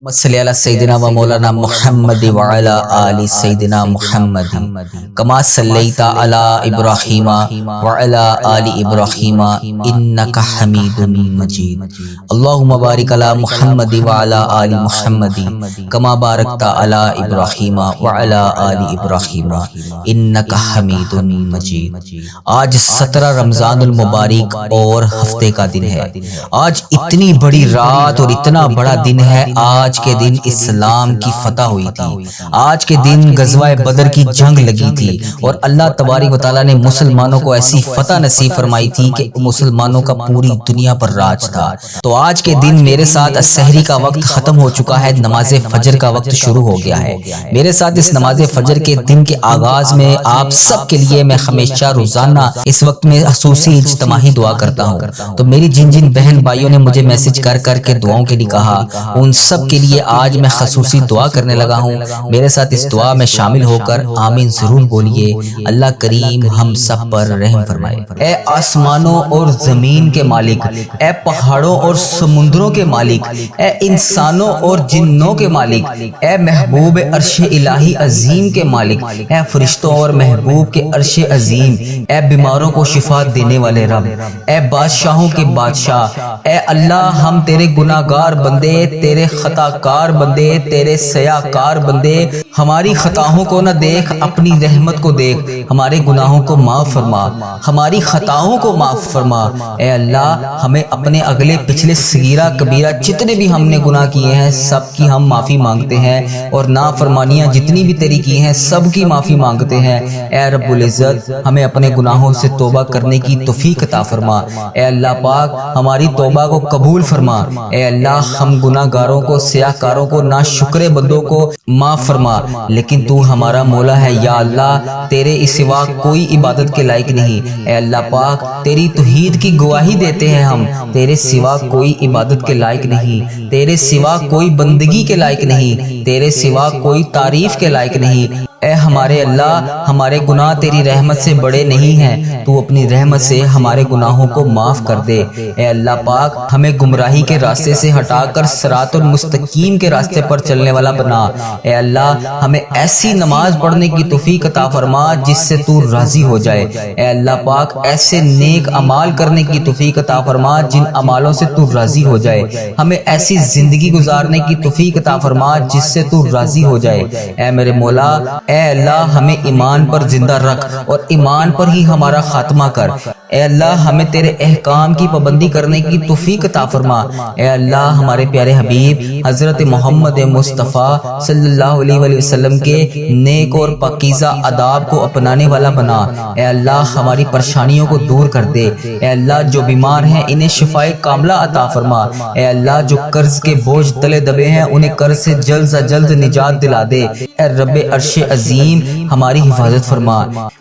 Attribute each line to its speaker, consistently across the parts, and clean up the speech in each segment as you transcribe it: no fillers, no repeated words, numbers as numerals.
Speaker 1: صلی علی سیدنا و مولانا محمد وعلی آل سیدنا محمد کما صلیت علی ابراہیم وعلی آل ابراہیم انک حمید مجید اللہم بارک علی محمد وعلی آل محمد کما بارکت علی ابراہیم وعلی آل ابراہیم انک حمید مجید۔ آج 17 رمضان المبارک اور ہفتے کا دن ہے۔ آج اتنی بڑی رات اور اتنا بڑا دن ہے۔ آج کے دن اسلام کی فتح ہوئی تھی۔ آج کے دن غزوہ بدر کی جنگ لگی تھی اور اللہ تبارک و تعالیٰ نے مسلمانوں کو ایسی فتح نصیب فرمائی تھی کہ مسلمانوں کا پوری دنیا پر راج تھا۔ تو آج کے دن میرے ساتھ سحری کا وقت ختم ہو چکا ہے، نماز فجر کا وقت شروع ہو گیا ہے۔ میرے ساتھ اس نماز فجر کے دن کے آغاز میں آپ سب کے لیے میں ہمیشہ روزانہ اس وقت میں خصوصی اجتماعی دعا کرتا ہوں۔ تو میری جن جن بہن بھائیوں نے مجھے میسج کر کر کے دعاؤں کے لیے کہا، ان سب کے لیے آج میں خصوصی دعا کرنے لگا ہوں۔ میرے ساتھ اس دعا میں شامل ہو کر آمین ضرور بولیے۔ اللہ کریم ہم سب پر رحم فرمائے۔ اے آسمانوں اور زمین کے مالک، اے پہاڑوں اور سمندروں کے مالک، اے انسانوں اور جنوں کے مالک، اے محبوب عرش الہی عظیم کے مالک، اے فرشتوں اور محبوب کے عرش عظیم، اے بیماروں کو شفا دینے والے رب، اے بادشاہوں کے بادشاہ، اے اللہ ہم تیرے گناہ گار بندے، تیرے خطا کار بندے، تیرے سیاہ کار بندے، ہماری خطاؤں کو نہ دیکھ، اپنی رحمت کو دیکھ، ہمارے گناہوں کو معاف فرما، ہماری خطاؤں کو معاف فرما۔ اے اللہ ہمیں اپنے اگلے پچھلے صغیرہ کبیرہ جتنے بھی ہم نے گناہ کیے ہیں سب کی ہم معافی مانگتے ہیں، اور نافرمانیاں جتنی بھی تیری کی ہیں سب کی معافی مانگتے ہیں۔ اے رب العزت ہمیں اپنے گناہوں سے توبہ کرنے کی توفیق عطا فرما۔ اے اللہ پاک ہماری توبہ کو قبول فرما۔ اے اللہ ہم گناہ گاروں کو، سیاہ کاروں کو، ناشکرے بندوں کو معاف فرما، لیکن تو ہمارا مولا ہے یا اللہ، تیرے سوا کوئی عبادت کے لائق نہیں۔ اے اللہ پاک تیری توحید کی گواہی دیتے ہیں ہم، تیرے سوا کوئی عبادت کے لائق نہیں، تیرے سوا کوئی بندگی کے لائق نہیں، تیرے سوا کوئی تعریف کے لائق نہیں۔ اے ہمارے اللہ ہمارے گناہ تیری رحمت سے بڑے نہیں ہیں، تو اپنی رحمت سے ہمارے گناہوں کو معاف کر دے۔ اے اللہ پاک ہمیں گمراہی کے راستے سے ہٹا کر صراط المستقیم کے راستے پر چلنے والا بنا۔ اے اللہ ہمیں ایسی نماز پڑھنے کی توفیق عطا فرما جس سے تو راضی ہو جائے۔ اے اللہ پاک ایسے نیک اعمال کرنے کی توفیق عطا فرما جن اعمالوں سے تو راضی ہو جائے۔ ہمیں ایسی زندگی گزارنے کی توفیق عطا فرما جس سے تو راضی ہو جائے۔ اے میرے مولا اے اللہ ہمیں ایمان پر زندہ رکھ اور ایمان پر ہی ہمارا خاتمہ کر۔ اے اللہ ہمیں تیرے احکام کی پابندی کرنے کی توفیق عطا فرما۔ اے اللہ ہمارے پیارے حبیب حضرت محمد مصطفیٰ صلی اللہ علیہ وآلہ وسلم کے نیک اور پاکیزہ آداب کو اپنانے والا بنا۔ اے اللہ ہماری پریشانیوں کو دور کر دے۔ اے اللہ جو بیمار ہیں انہیں شفائے کاملہ عطا فرما۔ اے اللہ جو قرض کے بوجھ تلے دبے ہیں انہیں قرض سے جلد سے جلد نجات دلا دے۔ اے رب عرش عظیم ہماری حفاظت فرما۔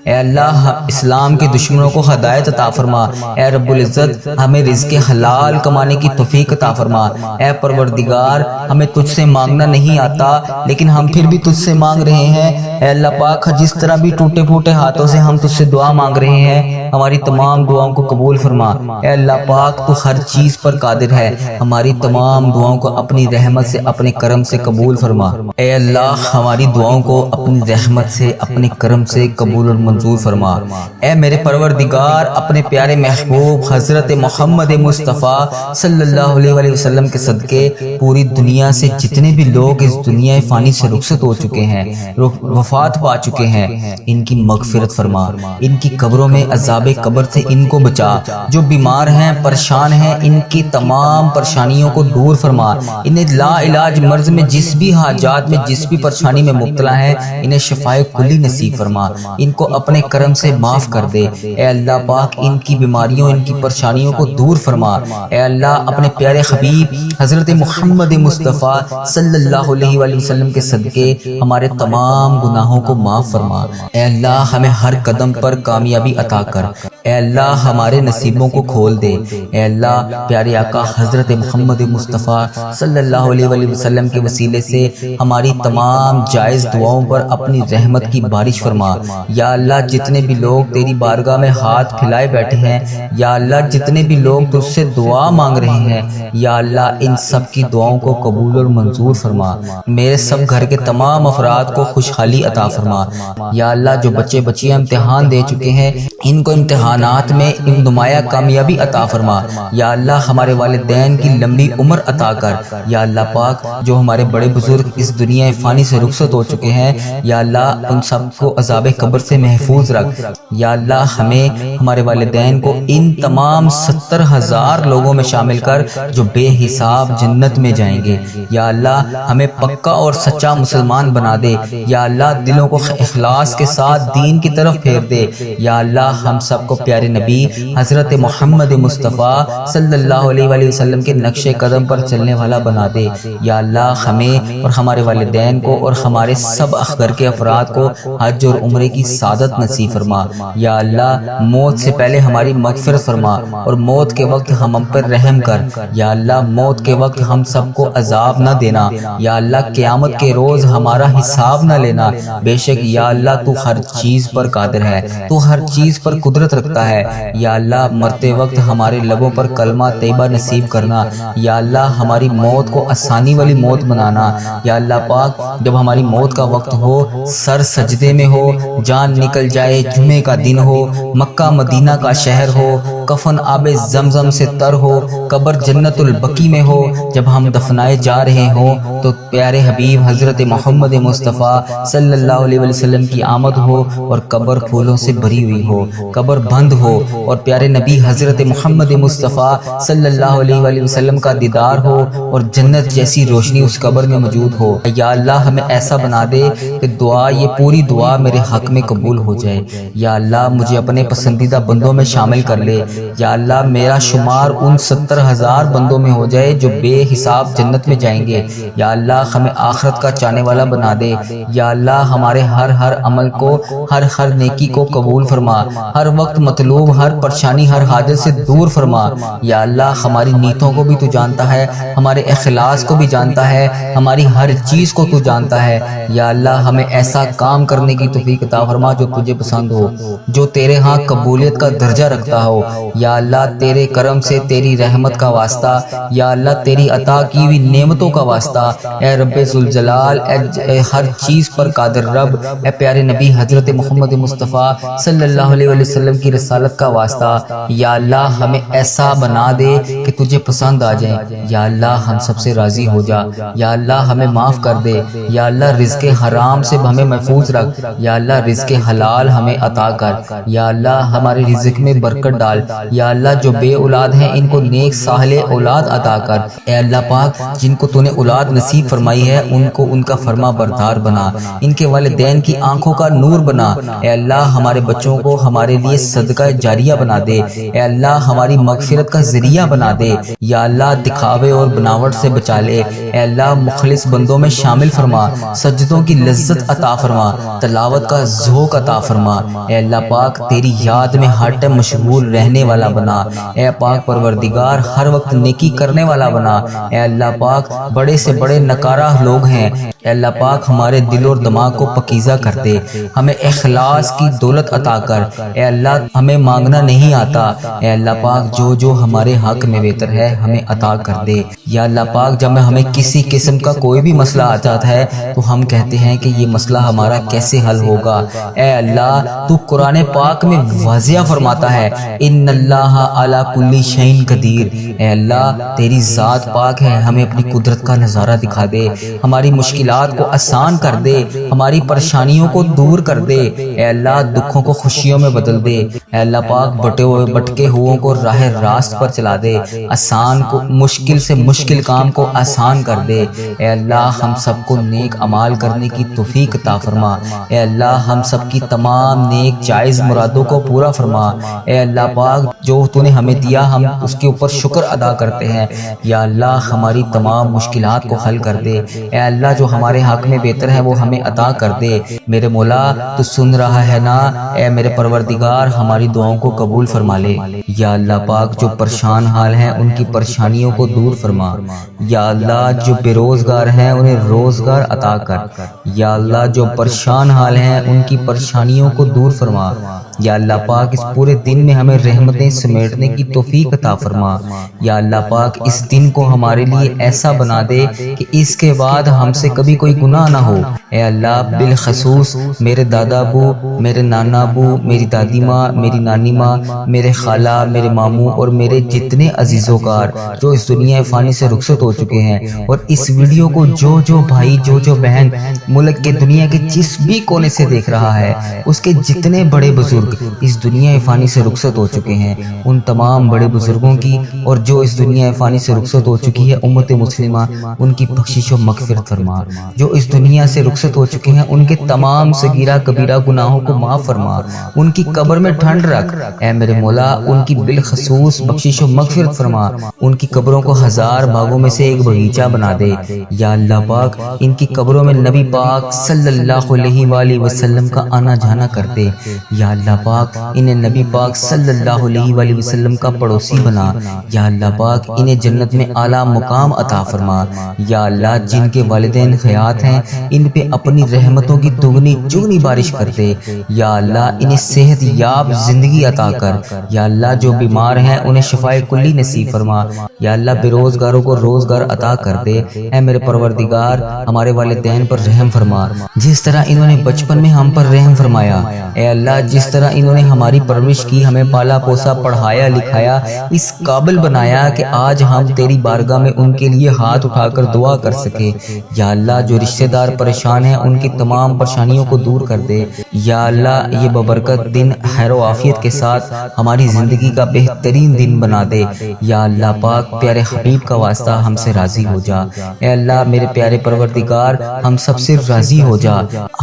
Speaker 1: اے اللہ اسلام کے دشمنوں کو ہدایت عطا فرما۔ اے رب العزت ہمیں رزق حلال کمانے کی توفیق عطا فرما۔ اے پروردگار ہمیں تجھ سے مانگنا نہیں آتا لیکن ہم پھر بھی تجھ سے مانگ رہے ہیں۔ اے اللہ پاک جس طرح بھی ٹوٹے پھوٹے ہاتھوں سے ہم تجھ سے دعا مانگ رہے ہیں ہماری تمام دعاؤں کو قبول فرما۔ اے اللہ پاک تو ہر چیز پر قادر ہے، ہماری تمام دعاؤں کو اپنی رحمت سے اپنے کرم سے قبول فرما۔ اے اللہ ہماری دعاؤں کو اپنی رحمت سے اپنے کرم سے قبول اور منظور فرما۔ اے میرے پروردگار اپنے پیارے محبوب حضرت محمد مصطفیٰ صلی اللہ علیہ وآلہ وسلم کے صدقے پوری دنیا سے جتنے بھی لوگ اس دنیا فانی سے رخصت ہو چکے ہیں، وفات پا چکے ہیں، ان کی مغفرت فرما۔ ان کی قبروں میں عذاب قبر سے ان کو بچا۔ جو بیمار ہیں پریشان ہیں ان کی تمام پریشانیوں کو دور فرما۔ انہیں لا علاج مرض میں جس بھی حاجات میں جس بھی پریشانی میں مبتلا ہے انہیں شفائے کلی نصیب فرما۔ ان کو اپنے کرم سے معاف کر دے۔ اے اللہ پاک ان کی بیماریوں ان کی پریشانیوں کو دور فرما۔ اے اللہ اپنے پیارے حبیب حضرت محمد مصطفیٰ صلی اللہ علیہ وآلہ وسلم کے صدقے ہمارے تمام گناہوں کو معاف فرما۔ اے اللہ ہمیں ہر قدم پر کامیابی عطا کر۔ اے اللہ ہمارے نصیبوں کو کھول دے۔ اے اللہ پیارے آقا حضرت محمد مصطفیٰ صلی اللہ علیہ وآلہ وسلم کے وسیلے سے ہماری تمام جائز دعاؤں پر اپنی رحمت کی بارش فرما۔ یا اللہ جتنے بھی لوگ تیری بارگاہ میں ہاتھ پھیلائے بیٹھے ہیں، یا اللہ جتنے بھی لوگ تجھ سے دعا مانگ رہے ہیں، یا اللہ ان سب کی دعاؤں کو قبول اور منظور فرما۔ میرے سب گھر کے تمام افراد کو خوشحالی عطا فرما۔ یا اللہ جو بچے بچیاں امتحان دے چکے ہیں، ان کو امتحانات میں نمایاں کامیابی عطا فرما۔ یا اللہ ہمارے والدین کی لمبی عمر عطا کر۔ یا اللہ پاک جو ہمارے بڑے بزرگ اس دنیا فانی سے رخصت ہو چکے ہیں، یا اللہ ان سب کو عذاب قبر سے محفوظ رکھ۔ یا اللہ ہمیں ہمارے والدین کو ان تمام 70,000 لوگوں میں شامل کر جو بے حساب جنت میں جائیں گے۔ یا اللہ ہمیں پکا اور سچا مسلمان بنا دے۔ یا اللہ دلوں کو اخلاص کے ساتھ دین کی طرف پھیر دے۔ یا اللہ ہم سب کو پیارے نبی حضرت محمد مصطفیٰ صلی اللہ علیہ وآلہ وسلم کے نقش قدم پر چلنے والا بنا دے۔ یا اللہ ہمیں اور ہمارے والدین کو اور ہمارے سب گھر کے افراد کو حج اور عمرے کی سعادت نصیب فرما۔ یا اللہ موت سے پہلے ہماری مغفرت فرما اور موت کے وقت ہم پر رحم کر۔ یا اللہ موت کے وقت ہم سب کو عذاب نہ دینا۔ یا اللہ قیامت کے روز ہمارا حساب نہ لینا۔ بے شک یا اللہ تو ہر چیز پر قادر ہے، تو ہر چیز پر قدرت رکھتا ہے۔ یا اللہ مرتے وقت ہمارے لبوں پر کلمہ طیبہ نصیب کرنا۔ یا اللہ ہماری موت کو آسانی والی موت بنانا۔ یا اللہ پاک جب ہماری موت کا وقت ہو، سر سجدے میں ہو، جان نکل جائے، جمعے کا دن ہو، مکہ مدینہ کا شہر ہو، کفن آب زمزم سے تر ہو، قبر جنت البقیع میں ہو، جب ہم دفنائے جا رہے ہوں تو پیارے حبیب حضرت محمد مصطفیٰ صلی اللہ علیہ وسلم کی آمد ہو اور قبر پھولوں سے بھری ہوئی ہو، قبر بند ہو اور پیارے نبی حضرت محمد مصطفیٰ صلی اللہ علیہ وآلہ وسلم کا دیدار ہو اور جنت جیسی روشنی اس قبر میں موجود ہو۔ یا اللہ ہمیں ایسا بنا دے کہ دعا یہ پوری دعا میرے حق میں قبول ہو جائے۔ یا اللہ مجھے اپنے پسندیدہ بندوں میں شامل کر لے۔ یا اللہ میرا شمار ان 70,000 بندوں میں ہو جائے جو بے حساب جنت میں جائیں گے۔ یا اللہ ہمیں آخرت کا چاہنے والا بنا دے۔ یا اللہ ہمارے ہر عمل کو، ہر نیکی کو قبول فرما، ہر وقت مطلوب، ہر پریشانی، ہر حاجت سے دور فرما۔ یا اللہ ہماری نیتوں کو بھی تو جانتا ہے، ہمارے اخلاص کو بھی جانتا ہے، ہماری ہر چیز کو تو جانتا ہے۔ یا اللہ ہمیں ایسا کام کرنے کی توفیق عطا فرما جو تجھے پسند ہو، جو تیرے ہاں قبولیت کا درجہ رکھتا ہو۔ یا اللہ تیرے کرم سے، تیری رحمت کا واسطہ، یا اللہ تیری عطا کی ہوئی نعمتوں کا واسطہ، اے رب ذوالجلال، اے ہر چیز پر قادر رب، اے پیارے نبی حضرت محمد مصطفیٰ صلی اللہ علیہ وسلم کی رسالت کا واسطہ، یا اللہ ہمیں ایسا بنا دے کہ تجھے پسند آ جائیں۔ یا اللہ ہم سب سے راضی ہو جا۔ یا اللہ ہمیں معاف کر دے۔ یا اللہ رزق حرام سے ہمیں محفوظ رکھ۔ یا اللہ رزق حلال ہمیں عطا کر۔ یا اللہ ہمارے رزق میں برکت ڈال۔ یا اللہ جو بے اولاد ہیں ان کو نیک صالح اولاد عطا کر۔ اے اللہ پاک جن کو تو نے اولاد نصیب فرمائی ہے ان کو ان کا فرما بردار بنا، ان کے والدین کی آنکھوں کا نور بنا۔ اے اللہ ہمارے بچوں کو ہمارے لیے صدقہ جاریہ بنا دے۔ اے اللہ ہماری مغفرت کا ذریعہ بنا دے۔ یا اللہ دکھاوے اور بناوٹ سے بچا لے۔ اے اللہ مخلص بندوں میں شامل فرما، سجدوں کی لذت عطا فرما، تلاوت کا ذوق عطا فرما۔ اے اللہ پاک تیری یاد میں ہر ٹائم مشغول رہنے والا بنا۔ اے پاک پروردگار ہر وقت نیکی کرنے والا بنا۔ اے اللہ پاک بڑے سے بڑے نکارہ لوگ ہیں، اے اللہ پاک ہمارے دل اور دماغ کو پکیزہ کر دے، ہمیں اخلاص کی دولت عطا کر۔ اے اللہ ہمیں مانگنا نہیں آتا، اے اللہ پاک جو ہمارے حق میں بہتر ہے ہمیں عطا کر دے۔ یا اللہ پاک جب ہمیں کسی قسم کا کوئی بھی مسئلہ آ جاتا ہے تو ہم کہتے ہیں کہ یہ مسئلہ ہمارا کیسے حل ہوگا، اے اللہ تو قرآن پاک میں واضح فرماتا ہے ان اللہ علی کل شیء قدیر۔ اے اللہ تیری ذات پاک ہے، ہمیں اپنی قدرت کا نظارہ دکھا دے، ہماری مشکلات کو آسان کر دے، ہماری پریشانیوں کو دور کر دے۔ اے اللہ دکھوں کو خوشیوں میں بدل دے۔ اے اللہ پاک بٹکے ہوئوں کو راہ راست پر چلا دے، آسان کو مشکل سے مشکل کام کو آسان کر دے۔ اے اللہ ہم سب کو نیک اعمال کرنے کی توفیق عطا فرما۔ اے اللہ ہم سب کی تمام نیک جائز مرادوں کو پورا فرما۔ اے اللہ پاک جو تو نے ہمیں دیا ہم اس کے اوپر شکر ادا کرتے ہیں۔ یا اللہ ہماری تمام مشکلات کو حل کر دے۔ اے اللہ جو ہمارے حق میں بہتر ہے وہ ہمیں عطا کر دے۔ میرے مولا تو سن رہا ہے نا، اے میرے پروردگار ہماری ہماری دعاؤں کو قبول فرما لے۔ یا اللہ پاک جو پریشان حال ہیں ان کی پریشانیوں کو دور فرما۔ یا اللہ جو بے روزگار ہیں انہیں روزگار عطا کر۔ یا اللہ جو پریشان حال ہیں ان کی پریشانیوں کو دور فرما۔ یا اللہ پاک اس پورے دن میں ہمیں رحمتیں سمیٹنے کی توفیق عطا فرما۔ یا اللہ پاک اس دن کو ہمارے لیے ایسا بنا دے کہ اس کے بعد ہم سے کبھی کوئی گناہ نہ ہو۔ اے اللہ بالخصوص میرے دادا ابو، میرے نانا ابو، میری دادی ماں، میری نانی ماں، میرے خالہ، میرے ماموں اور میرے جتنے عزیز و کار جو اس دنیا فانی سے رخصت ہو چکے ہیں، اور اس ویڈیو کو جو بھائی جو بہن ملک کے دنیا کے جس بھی کونے سے دیکھ رہا ہے، اس کے جتنے بڑے بزرگ اس دنیا فانی سے رخصت ہو چکے ہیں، ان تمام بڑے بزرگوں کی اور جو اس دنیا فانی سے رخصت ہو چکی ہے امت مسلمہ، ان کی بخشش و مغفرت فرما۔ جو اس دنیا سے رخصت ہو چکے ہیں ان کے تمام صغیرہ کبیرہ گناہوں کو معاف فرما، ان کی قبر میں ٹھنڈ رکھ اے میرے مولا، ان کی بالخصوص بخشش و مغفرت فرما، ان کی قبروں کو 1000 باغوں میں سے ایک باغیچہ بنا دے۔ یا اللہ پاک ان کی قبروں میں نبی پاک صلی اللہ علیہ وآلہ وسلم کا آنا جانا کر دے۔ یا اللہ پاک انہیں نبی پاک صلی اللہ علیہ وآلہ وسلم کا پڑوسی بنا۔ یا اللہ پاک انہیں جنت میں اعلیٰ مقام عطا فرما۔ یا اللہ جن کے والدین حیات ہیں ان پہ اپنی رحمتوں کی دگنی چگنی بارش کر دے۔ یا اللہ انہیں صحت یاب زندگی عطا کر۔ یا اللہ جو بیمار ہیں انہیں شفائے کلی نصیب فرما۔ یا اللہ بے روزگاروں کو روزگار عطا کر دے۔ اے میرے پروردگار ہمارے والدین پر رحم فرما، جس طرح انہوں نے بچپن میں ہم پر رحم فرمایا۔ اے اللہ جس طرح انہوں نے ہماری پرورش کی، ہمیں پالا پوسا، پڑھایا لکھایا، اس قابل بنایا کہ آج ہم تیری بارگاہ میں ان کے لیے ہاتھ اٹھا کر دعا کر سکے۔ یا اللہ جو رشتہ دار پریشان ہیں ان کی تمام پریشانیوں کو دور کر دے۔ یا اللہ یہ ببرکت دن خیر و عافیت کے ساتھ ہماری زندگی کا بہترین دن بنا دے۔ یا اللہ پاک پیارے حبیب کا واسطہ ہم سے راضی ہو جا۔ اے اللہ میرے پیارے پروردگار ہم سب سے راضی ہو جا۔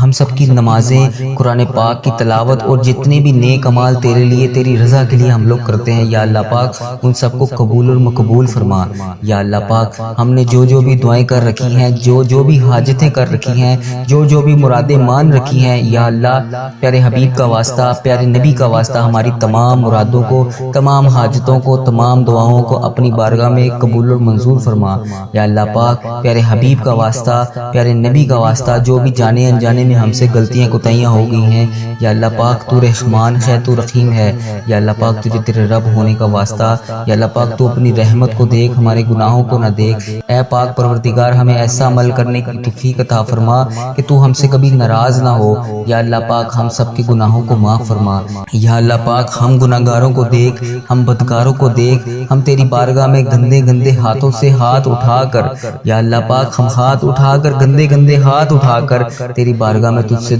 Speaker 1: ہم سب کی نمازیں، قرآن پاک کی تلاوت اور جتنے بھی نیک اعمال تیرے لیے تیری رضا کے لیے ہم لوگ کرتے ہیں، یا اللہ پاک ان سب کو قبول اور مقبول فرما۔ یا اللہ پاک ہم نے جو بھی دعائیں کر رکھی ہیں، جو بھی حاجتیں کر رکھی ہیں، جو بھی مرادیں مان رکھی ہیں، یا اللہ پیارے حبیب کا واسطہ، پیارے نبی کا واسطہ ہماری تمام مرادوں کو، تمام حاجتوں کو، تمام دعاؤں کو اپنی بارگاہ میں قبول اور منظور فرما۔ یا اللہ پاک پیارے حبیب کا واسطہ، پیارے نبی کا واسطہ جو بھی جانے انجانے میں ہم سے غلطیاں کوتاہیاں ہو گئی ہیں، یا اللہ پاک تو رحمان ہے، تو رحیم ہے۔ یا اللہ پاک تجھے تیرے رب ہونے کا واسطہ، یا اللہ پاک تو اپنی رحمت کو دیکھ، ہمارے گناہوں کو نہ دیکھ۔ اے پاک پروردگار ہمیں ایسا عمل کرنے کی توفیق عطا فرما کہ تو ہم سے کبھی ناراض نہ ہو۔ یا اللہ پاک ہم سب کے گناہوں کو معاف فرما۔ یا اللہ پاک ہم گناہگاروں کو دیکھ، ہم بدکاروں کو دیکھ، ہم تیری بارگاہ میں گندے ہاتھوں سے ہاتھ اٹھا کر، یا اللہ پاک ہم ہاتھ اٹھا کر گندے ہاتھ اٹھا کر تیری بارگاہ میں تجھ سے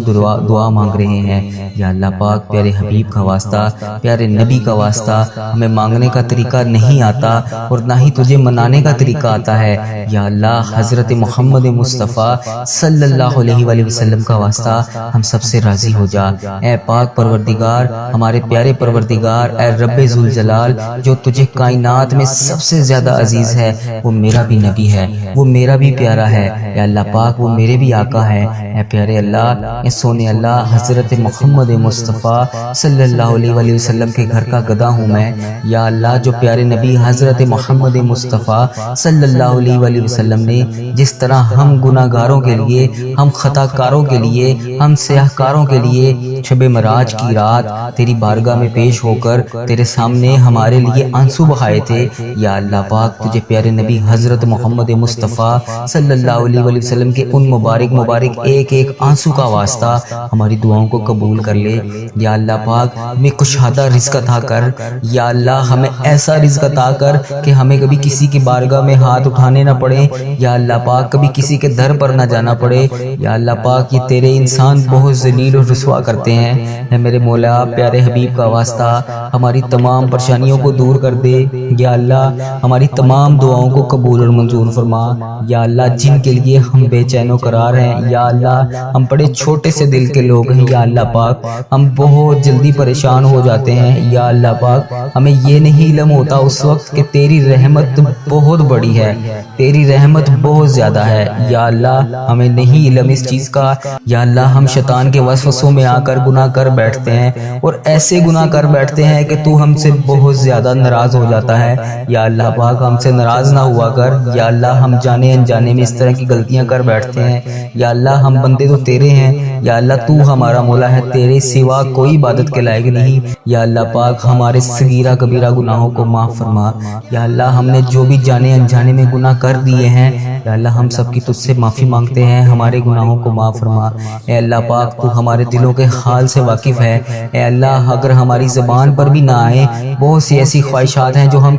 Speaker 1: دعا مانگ رہے ہیں۔ یا اللہ پاک پیارے حبیب کا واسطہ، پیارے نبی کا واسطہ، ہمیں مانگنے کا طریقہ نہیں آتا اور نہ ہی تجھے منانے کا طریقہ آتا ہے۔ یا اللہ حضرت محمد مصطفیٰ صلی اللہ علیہ وآلہ وسلم کا واسطہ ہم سب سے راضی ہو جا۔ اے پاک پروردگار ہمارے پیارے پروردگار، اے رب ذوالجلال جو تجھے کائنات میں سب سے زیادہ عزیز ہے، وہ میرا بھی نبی ہے، وہ میرا بھی پیارا ہے۔ اے اللہ پاک وہ میرے بھی آقا ہے۔ اے پیارے اللہ، اے سونے اللہ، حضرت محمد مصطفیٰ صلی اللہ علیہ وآلہ وسلم کے گھر کا گدا ہوں میں۔ یا اللہ جو پیارے نبی حضرت محمد مصطفیٰ صلی اللہ علیہ وآلہ وسلم نے جس طرح ہم گناہ گاروں کے لیے، ہم خطا کاروں کے لیے، ہم سیاہ کاروں کے لیے شب معراج کی رات تیری بارگاہ میں پیش ہو کر تیرے سامنے ہمارے لیے آنسو بہائے تھے، یا اللہ پاک تجھے پیارے نبی حضرت محمد مصطفیٰ صلی اللہ علیہ وآلہ وسلم کے ان مبارک ایک آنسو کا واسطہ ہماری دعاؤں کو قبول کر لے۔ یا اللہ پاک ہمیں کشادہ رزق عطا کر۔ یا اللہ ہمیں ایسا رزق عطا کر کہ ہمیں کبھی کسی کی بارگاہ میں ہاتھ اٹھانے نہ پڑے، یا اللہ پاک کبھی کسی کے در پر نہ جانا پڑے۔ یا اللہ پاک یہ تیرے انسان بہت ذلیل اور رسوا کرتے ہیں۔ اے میرے مولا پیارے حبیب کا واسطہ ہماری تمام پریشانیوں کو دور کر دے۔ یا اللہ ہماری تمام دعاؤں کو قبول اور منظور فرما۔ یا اللہ جن کے لیے ہم بے چین و قرار ہیں، یا اللہ ہم بڑے چھوٹے سے دل کے لوگ ہیں، یا اللہ پاک ہم بہت جلدی پریشان ہو جاتے ہیں۔ یا اللہ پاک ہمیں یہ نہیں علم ہوتا اس وقت کہ تیری رحمت بہت بڑی ہے، تیری رحمت بہت زیادہ ہے۔ یا اللہ ہمیں نہیں نہیں علم اس چیز کا۔ یا اللہ ہم شیطان کے وسوسوں میں آ کر گناہ کر بیٹھتے ہیں اور ایسے گناہ کر بیٹھتے ہیں کہ تو ہم سے بہت زیادہ ناراض ہو جاتا ہے۔ یا اللہ پاک ہم سے ناراض نہ ہوا کر۔ یا اللہ ہم جانے انجانے میں اس طرح کی غلطیاں کر بیٹھتے ہیں۔ یا اللہ ہم بندے تو تیرے ہیں، یا اللہ تو ہمارا مولا ہے، تیرے سوا کوئی عبادت کے لائق نہیں۔ یا اللہ پاک ہمارے صغیرہ کبیرہ گناہوں کو معاف فرما۔ یا اللہ ہم نے جو بھی جانے انجانے میں گناہ کر دیے ہیں، یا اللہ ہم سب کی تجھ سے معافی مانگتے ہیں، ہمارے گناہوں کو معاف فرما۔ اے اللہ پاک تو ہمارے دلوں کے حال سے واقف ہے۔ اے اللہ اگر ہماری زبان پر بھی نہ آئے، بہت سی ایسی خواہشات ہیں جو ہم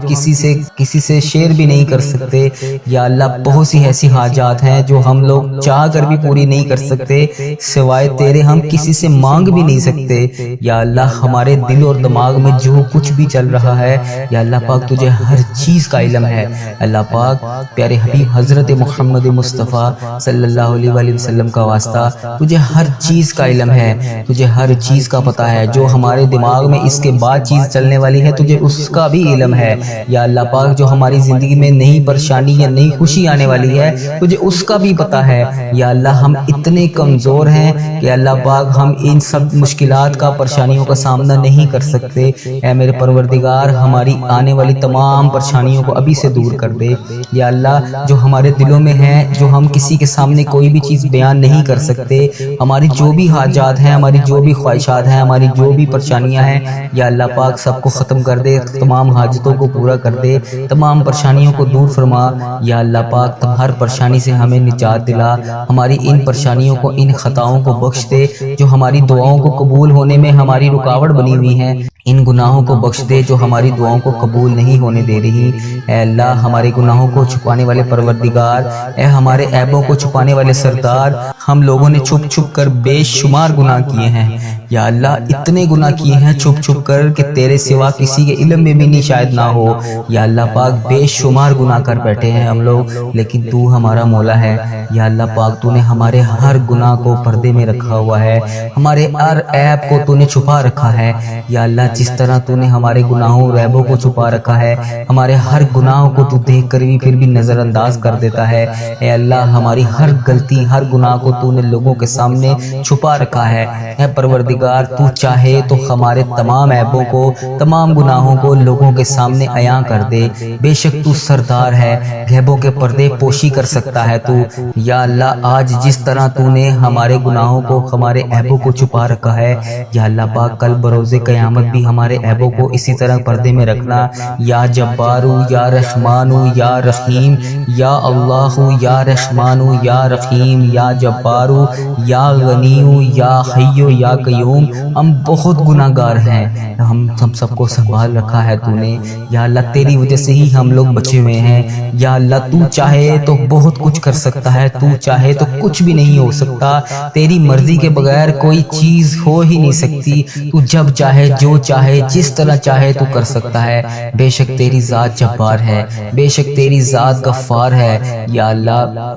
Speaker 1: کسی سے شیئر بھی نہیں کر سکتے۔ یا اللہ بہت سی ایسی حاجات ہیں جو ہم لوگ چاہ کر بھی پوری نہیں کر سکتے، سوائے تیرے ہم کسی سے مانگ بھی نہیں سکتے۔ یا اللہ ہمارے دل اور دماغ میں جو کچھ بھی چل رہا ہے، یا اللہ پاک تجھے ہر چیز کا علم ہے۔ اللہ پاک پیارے حبیب حضرت محمد مصطفیٰ صلی اللہ علیہ وآلہ وسلم کا واسطہ، تجھے ہر چیز کا علم ہے، تجھے ہر چیز کا پتہ ہے۔ جو ہمارے دماغ میں اس کے بعد چیز چلنے والی ہے تجھے اس کا بھی علم ہے۔ یا اللہ پاک جو ہماری زندگی میں نئی پریشانی یا نئی خوشی آنے والی ہے تجھے اس کا بھی پتہ ہے۔ یا اللہ ہم اتنے کمزور ہیں کہ اللہ پاک ہم ان سب مشکلات کا، پریشانیوں کا سامنا نہیں کر سکتے۔ اے میرے پروردگار ہماری آنے والی تمام پریشانیوں کو ابھی سے دور کر دے۔ یا اللہ جو ہمارے دلوں میں ہیں، جو ہم کسی کے سامنے کوئی بھی چیز بیان نہیں کر سکتے، ہماری جو بھی حاجات ہیں، ہماری جو بھی خواہشات ہیں، ہماری جو بھی پریشانیاں ہیں، یا اللہ پاک سب کو ختم کر دے، تمام حاجتوں کو پورا کر دے، تمام پریشانیوں کو دور فرما۔ یا اللہ پاک تم ہر پریشانی سے ہمیں نجات دلا، ہماری ان پریشانیوں کو، ان خطاؤں کو بخش دے جو ہماری دعاؤں کو قبول ہونے میں ہماری رکاوٹ بنی ہوئی ہیں، ان گناہوں کو بخش دے جو ہماری دعاؤں کو قبول نہیں ہونے دے رہی۔ اے اللہ ہمارے گناہوں کو چھپانے والے پروردگار، اے ہمارے عیبوں کو چھپانے والے سردار، ہم لوگوں نے چھپ چھپ کر بے شمار گناہ کیے ہیں۔ یا اللہ اتنے گناہ کیے ہیں چھپ چھپ کر کہ تیرے سوا کسی کے علم میں بھی نہیں شاید نہ ہو۔ یا اللہ پاک بے شمار گناہ کر بیٹھے ہیں ہم لوگ، لیکن تو ہمارا مولا ہے۔ یا اللہ پاک تو نے ہمارے ہر گناہ کو پردے میں رکھا ہوا ہے، ہمارے ہر عیب کو تو نے چھپا رکھا ہے۔ یا اللہ جس طرح تو نے ہمارے گناہوں اور عیبوں کو چھپا رکھا ہے، ہمارے ہر گناہوں کو تو دیکھ کر بھی پھر بھی نظر انداز کر دیتا ہے۔ اے اللہ ہماری ہر غلطی، ہر گناہ کو تو نے لوگوں کے سامنے چھپا رکھا ہے۔ اے پروردگار تو چاہے تو ہمارے تمام عیبوں کو، تمام گناہوں کو لوگوں کے سامنے عیاں کر دے۔ بے شک تو سردار ہے، غیبوں کے پردے پوشی کر سکتا ہے تو۔ یا اللہ آج جس طرح تو نے ہمارے گناہوں کو، ہمارے عیبوں کو چھپا رکھا ہے، یا اللہ پاک کل بروز قیامت بھی ہمارے عیبوں کو اسی طرح پردے میں رکھنا۔ یا جبارو یا رحمانو یا رحیم، یا اللہ یا رحمانو یا رحیم، یا جبارو یا غنیو یا حیو یا قیوم۔ ہم بہت گناہ گار ہیں، ہم سب کو سنبھال رکھا ہے تو نے۔ یا اللہ تیری وجہ سے ہی ہم لوگ بچے ہوئے ہیں۔ یا اللہ تو چاہے تو بہت کچھ کر سکتا ہے، تو چاہے تو کچھ بھی نہیں ہو سکتا۔ تیری مرضی کے بغیر کوئی چیز ہو ہی نہیں سکتی۔ تو جب چاہے، جو چاہے، جس طرح چاہے تو کر سکتا ہے۔ بے شک تیری ذات جبار ہے، بے شک تیری ذات غفار ہے۔ یا اللہ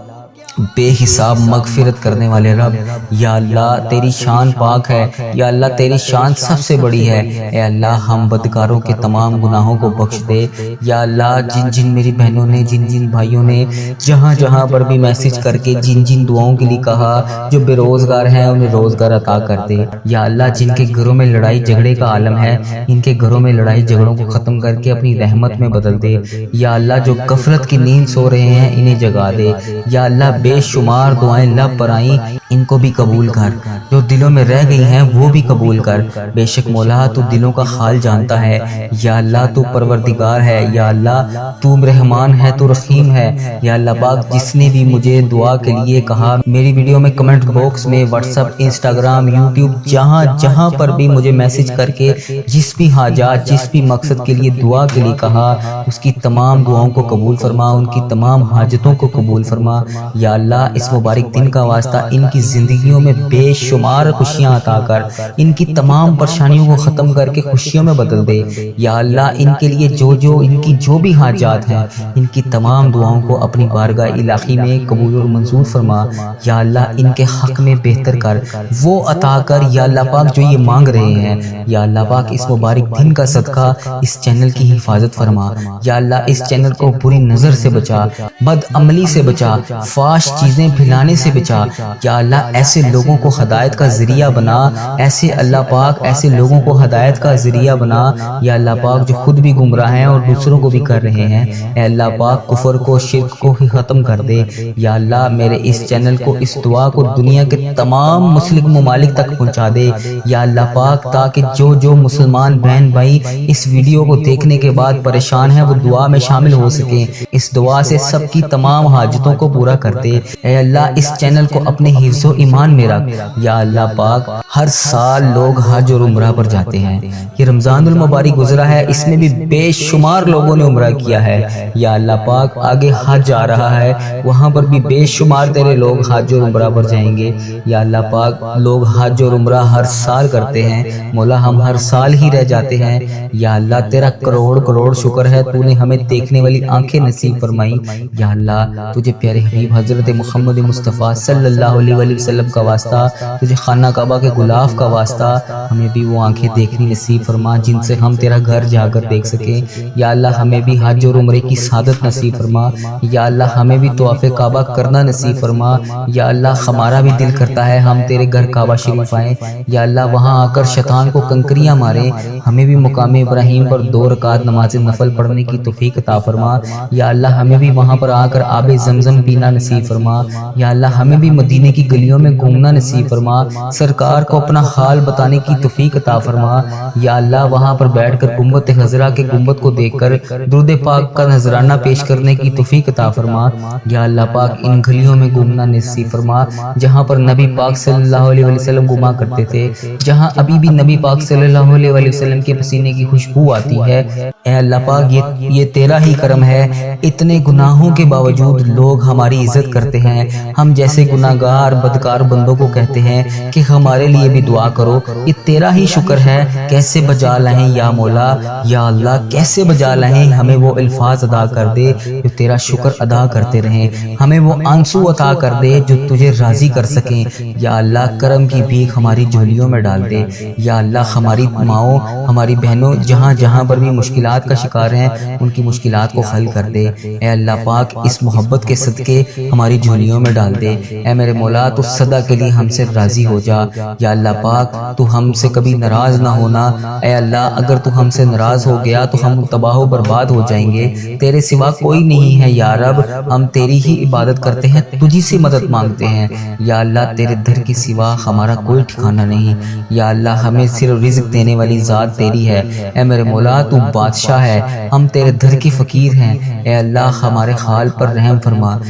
Speaker 1: بے حساب مغفرت کرنے والے رب، یا اللہ تیری شان پاک ہے، یا اللہ تیری شان سب سے بڑی ہے۔ اے اللہ ہم بدکاروں کے تمام گناہوں کو بخش دے۔ یا اللہ جن جن میری بہنوں نے، جن جن بھائیوں نے جہاں جہاں پر بھی میسج کر کے جن جن دعاؤں کے لیے کہا، جو بے روزگار ہیں انہیں روزگار عطا کر دے۔ یا اللہ جن کے گھروں میں لڑائی جھگڑے کا عالم ہے، ان کے گھروں میں لڑائی جھگڑوں کو ختم کر کے اپنی رحمت میں بدل دے۔ یا اللہ جو غفلت کی نیند سو رہے ہیں انہیں جگا دے۔ یا اللہ بے شمار دعائیں لب پر آئیں، ان کو بھی قبول کر، جو دلوں میں رہ گئی ہیں وہ بھی قبول کر۔ بے شک مولا تو دلوں کا حال جانتا ہے۔ یا اللہ تو پروردگار ہے، یا اللہ تو رحمان ہے، تو رحیم ہے۔ یا اللہ پاک جس نے بھی مجھے دعا کے لیے کہا، میری ویڈیو میں کمنٹ باکس میں، واٹس ایپ، انسٹاگرام، یوٹیوب، جہاں جہاں پر بھی مجھے میسج کر کے جس بھی حاجات، جس بھی مقصد کے لیے دعا کے لیے کہا، اس کی تمام دعاؤں کو قبول فرما، ان کی تمام حاجتوں کو قبول فرما۔ یا اللہ اس مبارک دن کا واسطہ ان کی کی زندگیوں میں بے شمار خوشیاں عطا کر، ان کی تمام پریشانیوں کو ختم کر کے خوشیوں میں بدل دے۔ یا اللہ ان کے لیے ان کی جو بھی حاجات ہیں، ان کی تمام دعاؤں کو اپنی بارگاہ الہی میں قبول اور منظور فرما۔ یا اللہ ان کے حق میں بہتر کر، وہ عطا کر یا اللہ پاک جو یہ مانگ رہے ہیں۔ یا اللہ پاک اس مبارک دن کا صدقہ اس چینل کی حفاظت فرما۔ یا اللہ اس چینل کو بری نظر سے بچا، بد عملی سے بچا، فحش چیزیں پھیلانے سے بچا۔ یا اللہ ایسے لوگوں کو ہدایت کا ذریعہ بنا، ایسے اللہ پاک ایسے لوگوں کو ہدایت کا ذریعہ بنا یا اللہ پاک جو خود بھی گمراہ ہیں اور دوسروں کو بھی کر رہے ہیں۔ اے اللہ پاک کفر کو، شرک کو ہی ختم کر دے۔ یا اللہ میرے اس چینل کو، اس دعا کو دنیا کے تمام مسلم ممالک تک پہنچا دے یا اللہ پاک، تاکہ جو مسلمان بہن بھائی اس ویڈیو کو دیکھنے کے بعد پریشان ہیں وہ دعا میں شامل ہو سکیں۔ اس دعا سے سب کی تمام حاجتوں کو پورا کر دے۔ اے اللہ اس چینل کو اپنے حفظ و ایمان میں رکھ۔ یا اللہ پاک ہر سال لوگ حج اور عمرہ پر جاتے ہیں۔ یہ رمضان المبارک گزرا ہے، اس میں بھی بے شمار لوگوں نے عمرہ کیا ہے۔ یا اللہ پاک آگے حج آ رہا ہے، وہاں پر بھی بے شمار تیرے لوگ حج اور عمرہ پر جائیں گے۔ یا اللہ پاک لوگ حج اور عمرہ ہر سال کرتے ہیں، مولا ہم ہر سال ہی رہ جاتے ہیں۔ یا اللہ تیرا کروڑ کروڑ شکر ہے، تو نے ہمیں دیکھنے والی آنکھیں نصیب فرمائی۔ یا اللہ تجھے پیارے حبیب حضرت محمد مصطفیٰ صلی اللہ علیہ وآلہ وسلم کا واسطہ، تجھے خانہ کعبہ کے غلاف کا واسطہ، ہمیں بھی وہ آنکھیں دیکھنی نصیب فرما جن سے ہم تیرا گھر جا کر دیکھ سکیں۔ یا اللہ ہمیں بھی حج اور عمرے کی سعادت نصیب فرما۔ یا اللہ ہمیں بھی طواف کعبہ کرنا نصیب فرما۔ یا اللہ ہمارا بھی دل کرتا ہے ہم تیرے گھر کعبہ شریف آئیں۔ یا اللہ وہاں آ کر شیطان کو کنکریاں ماریں، ہمیں بھی مقام ابراہیم پر 2 رکعت نماز نفل پڑھنے کی توفیق عطا فرما۔ یا اللہ ہمیں بھی وہاں پر آ کر آب زمزم پینا نصیب فرما۔ یا اللہ ہمیں بھی مدینے کی گلیوں میں گھومنا نصیب فرما، سرکار کو اپنا حال بتانے کی توفیق عطا فرما۔ یا اللہ وہاں پر بیٹھ کر گنبد خضرا کے گنبد کو دیکھ کر درود پاک کا نذرانہ پیش کرنے کی توفیق عطا فرما۔ یا اللہ پاک ان گلیوں میں گھومنا نصیب فرما جہاں پر نبی پاک صلی اللہ علیہ وسلم گھوما کرتے تھے، جہاں ابھی بھی نبی پاک صلی اللہ علیہ وسلم کے پسینے کی خوشبو آتی ہے۔ اے اللہ پاک یہ تیرا ہی کرم ہے، اتنے گناہوں کے باوجود لوگ ہماری عزت کرتے ہیں۔ ہم جیسے گناہگار بدکار بندوں کو کہتے ہیں کہ ہمارے لیے بھی دعا کرو، یہ تیرا ہی شکر ہے۔ کیسے بجا لائیں یا مولا، یا اللہ کیسے بجا لائیں، ہمیں وہ الفاظ ادا کر دے جو تیرا شکر ادا کرتے رہیں، ہمیں وہ آنسو عطا کر دے جو تجھے راضی کر سکیں۔ یا اللہ کرم کی بھیک ہماری جھولیوں میں ڈال دے۔ یا اللہ ہماری ماؤں، ہماری بہنوں جہاں جہاں پر بھی مشکلات کا شکار ہیں، ان کی مشکلات کو حل کر دے۔ اے اللہ پاک اس محبت کے صدقے ہماری جھولیوں میں ڈال دے۔ اے میرے مولا تو سدا کے لیے ہم سے راضی ہو جا۔ یا اللہ پاک تو ہم سے کبھی ناراض نہ ہونا۔ اے اللہ اگر تو ہم سے ناراض ہو گیا تو ہم تباہ و برباد ہو جائیں گے، تیرے سوا کوئی نہیں ہے یا رب، ہم تیری ہی عبادت کرتے ہیں، تجھی سے مدد مانگتے ہیں۔ یا اللہ تیرے در کے سوا ہمارا کوئی ٹھکانہ نہیں۔ یا اللہ ہمیں صرف رزق دینے والی ذات تیری ہے۔ اے میرے مولا تو بادشاہ ہے، ہم تیرے در کے فقیر ہیں۔ اے اللہ ہمارے حال پر رحم فرما۔